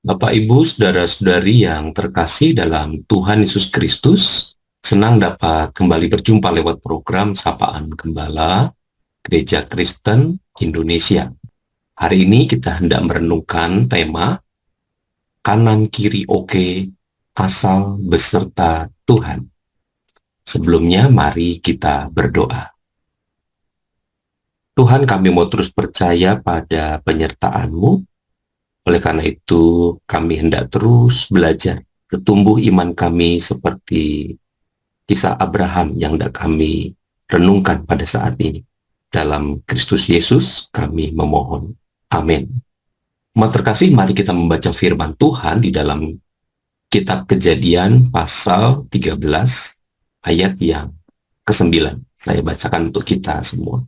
Bapak, Ibu, saudara-saudari yang terkasih dalam Tuhan Yesus Kristus, senang dapat kembali berjumpa lewat program Sapaan Gembala Gereja Kristen Indonesia. Hari ini kita hendak merenungkan tema Kanan Kiri Oke, Asal Beserta Tuhan. Sebelumnya, mari kita berdoa. Tuhan, kami mau terus percaya pada penyertaan-Mu. Oleh karena itu, kami hendak terus belajar, bertumbuh iman kami seperti kisah Abraham yang hendak kami renungkan pada saat ini. Dalam Kristus Yesus kami memohon. Amin. Umat terkasih, mari kita membaca firman Tuhan di dalam Kitab Kejadian pasal 13 ayat yang ke-9. Saya bacakan untuk kita semua.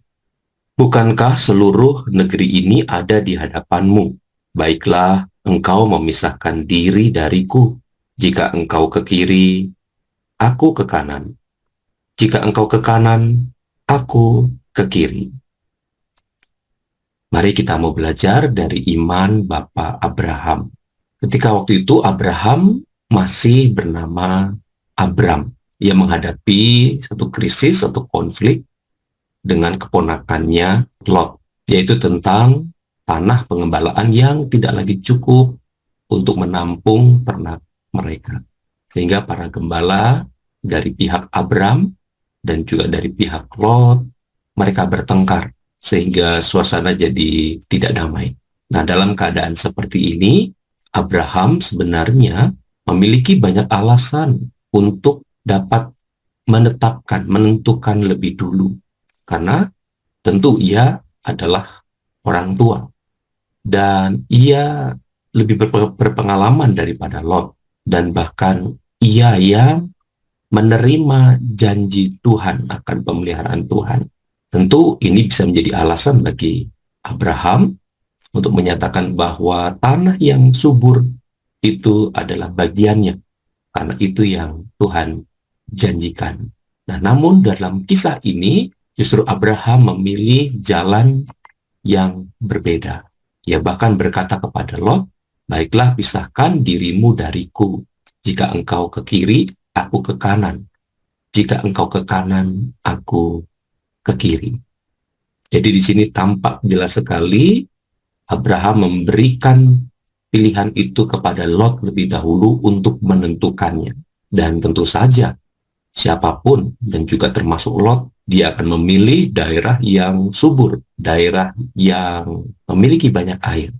Bukankah seluruh negeri ini ada di hadapanmu? Baiklah, engkau memisahkan diri dariku. Jika engkau ke kiri, aku ke kanan. Jika engkau ke kanan, aku ke kiri. Mari kita mau belajar dari iman Bapak Abraham. Ketika waktu itu Abraham masih bernama Abram. Ia menghadapi satu krisis, satu konflik dengan keponakannya Lot, yaitu tentang tanah pengembalaan yang tidak lagi cukup untuk menampung ternak mereka. Sehingga para gembala dari pihak Abram dan juga dari pihak Lot, mereka bertengkar sehingga suasana jadi tidak damai. Nah, dalam keadaan seperti ini, Abraham sebenarnya memiliki banyak alasan untuk dapat menentukan lebih dulu. Karena tentu ia adalah orang tua. Dan ia lebih berpengalaman daripada Lot. Dan bahkan ia yang menerima janji Tuhan akan pemeliharaan Tuhan. Tentu ini bisa menjadi alasan bagi Abraham untuk menyatakan bahwa tanah yang subur itu adalah bagiannya. Karena itu yang Tuhan janjikan. Nah, namun dalam kisah ini justru Abraham memilih jalan yang berbeda. Ia bahkan berkata kepada Lot, baiklah pisahkan dirimu dariku. Jika engkau ke kiri, aku ke kanan. Jika engkau ke kanan, aku ke kiri. Jadi di sini tampak jelas sekali Abraham memberikan pilihan itu kepada Lot lebih dahulu untuk menentukannya. Dan tentu saja siapapun dan juga termasuk Lot, dia akan memilih daerah yang subur, daerah yang memiliki banyak air.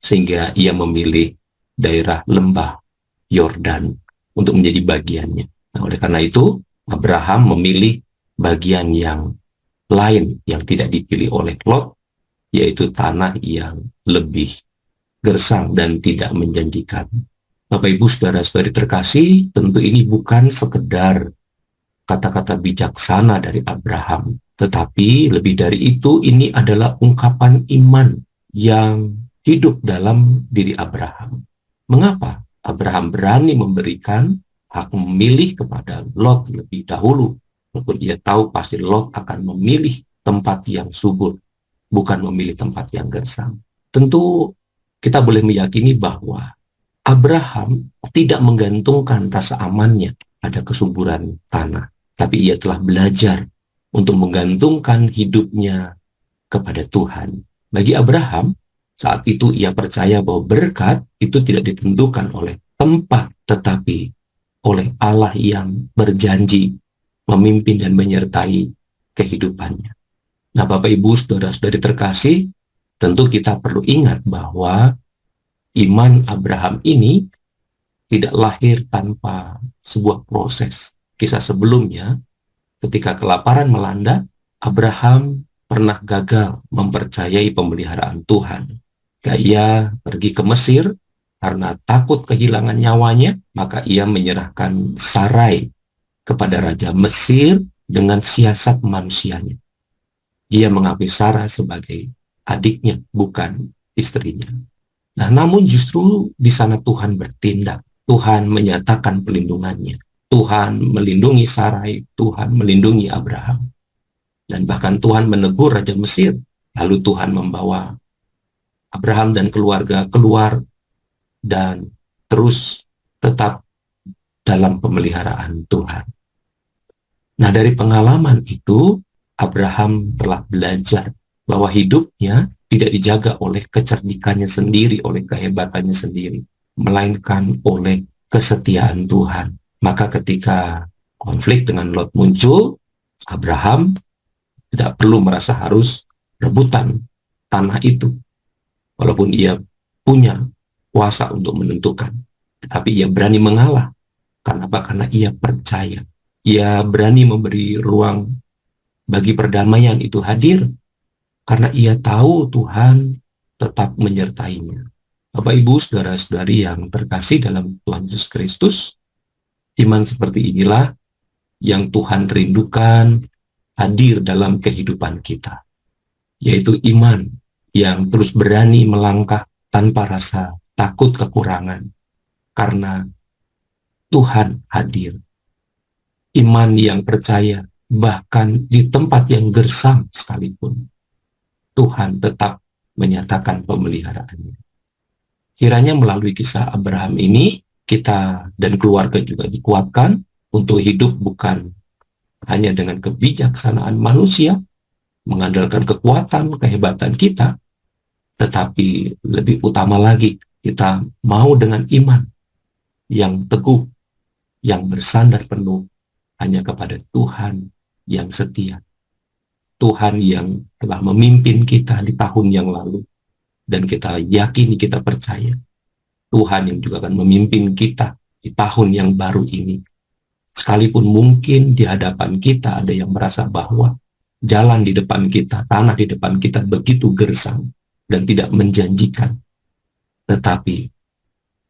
Sehingga ia memilih daerah lembah Yordan untuk menjadi bagiannya. Nah, oleh karena itu, Abraham memilih bagian yang lain yang tidak dipilih oleh Lot, yaitu tanah yang lebih gersang dan tidak menjanjikan. Bapak, Ibu, saudara-saudari terkasih, tentu ini bukan sekedar kata-kata bijaksana dari Abraham, tetapi lebih dari itu ini adalah ungkapan iman yang hidup dalam diri Abraham. Mengapa Abraham berani memberikan hak memilih kepada Lot lebih dahulu? Walaupun ia tahu pasti Lot akan memilih tempat yang subur, bukan memilih tempat yang gersang. Tentu kita boleh meyakini bahwa Abraham tidak menggantungkan rasa amannya pada kesuburan tanah. Tapi ia telah belajar untuk menggantungkan hidupnya kepada Tuhan. Bagi Abraham, saat itu ia percaya bahwa berkat itu tidak ditentukan oleh tempat, tetapi oleh Allah yang berjanji memimpin dan menyertai kehidupannya. Nah, Bapak, Ibu, saudara-saudari terkasih, tentu kita perlu ingat bahwa iman Abraham ini tidak lahir tanpa sebuah proses. Kisah sebelumnya, ketika kelaparan melanda, Abraham pernah gagal mempercayai pemeliharaan Tuhan. Ia pergi ke Mesir karena takut kehilangan nyawanya, maka ia menyerahkan Sarai kepada Raja Mesir dengan siasat manusianya. Ia mengambil Sarah sebagai adiknya, bukan istrinya. Nah, namun justru di sana Tuhan bertindak. Tuhan menyatakan pelindungannya. Tuhan melindungi Sarai, Tuhan melindungi Abraham. Dan bahkan Tuhan menegur Raja Mesir. Lalu Tuhan membawa Abraham dan keluarga keluar dan terus tetap dalam pemeliharaan Tuhan. Nah, dari pengalaman itu, Abraham telah belajar bahwa hidupnya tidak dijaga oleh kecerdikannya sendiri, oleh kehebatannya sendiri, melainkan oleh kesetiaan Tuhan. Maka ketika konflik dengan Lot muncul, Abraham tidak perlu merasa harus rebutan tanah itu, walaupun ia punya kuasa untuk menentukan. Tetapi ia berani mengalah. Kenapa? Karena ia percaya. Ia berani memberi ruang bagi perdamaian itu hadir, karena ia tahu Tuhan tetap menyertainya. Bapak, Ibu, saudara-saudari yang terkasih dalam Tuhan Yesus Kristus, iman seperti inilah yang Tuhan rindukan hadir dalam kehidupan kita, yaitu iman yang terus berani melangkah tanpa rasa takut kekurangan, karena Tuhan hadir. Iman yang percaya bahkan di tempat yang gersang sekalipun, Tuhan tetap menyatakan pemeliharaannya. Kiranya melalui kisah Abraham ini, kita dan keluarga juga dikuatkan untuk hidup bukan hanya dengan kebijaksanaan manusia, mengandalkan kekuatan, kehebatan kita, tetapi lebih utama lagi, kita mau dengan iman yang teguh, yang bersandar penuh hanya kepada Tuhan yang setia. Tuhan yang telah memimpin kita di tahun yang lalu, dan kita yakini, kita percaya Tuhan yang juga akan memimpin kita di tahun yang baru ini. Sekalipun mungkin di hadapan kita ada yang merasa bahwa jalan di depan kita, tanah di depan kita begitu gersang dan tidak menjanjikan, tetapi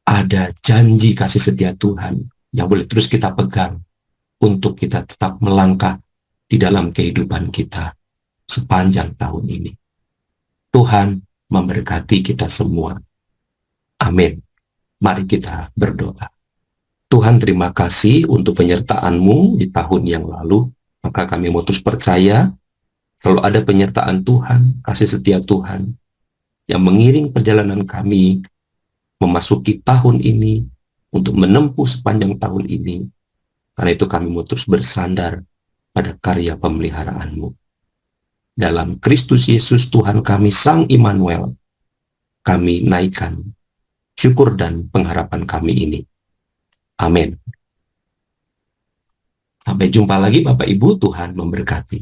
ada janji kasih setia Tuhan yang boleh terus kita pegang untuk kita tetap melangkah di dalam kehidupan kita sepanjang tahun ini. Tuhan memberkati kita semua. Amin. Mari kita berdoa. Tuhan, terima kasih untuk penyertaan-Mu di tahun yang lalu. Maka kami mau terus percaya selalu ada penyertaan Tuhan, kasih setia Tuhan yang mengiring perjalanan kami memasuki tahun ini, untuk menempuh sepanjang tahun ini. Karena itu kami mau terus bersandar pada karya pemeliharaan-Mu. Dalam Kristus Yesus Tuhan kami, Sang Immanuel, kami naikkan syukur dan pengharapan kami ini. Amin. Sampai jumpa lagi Bapak Ibu, Tuhan memberkati.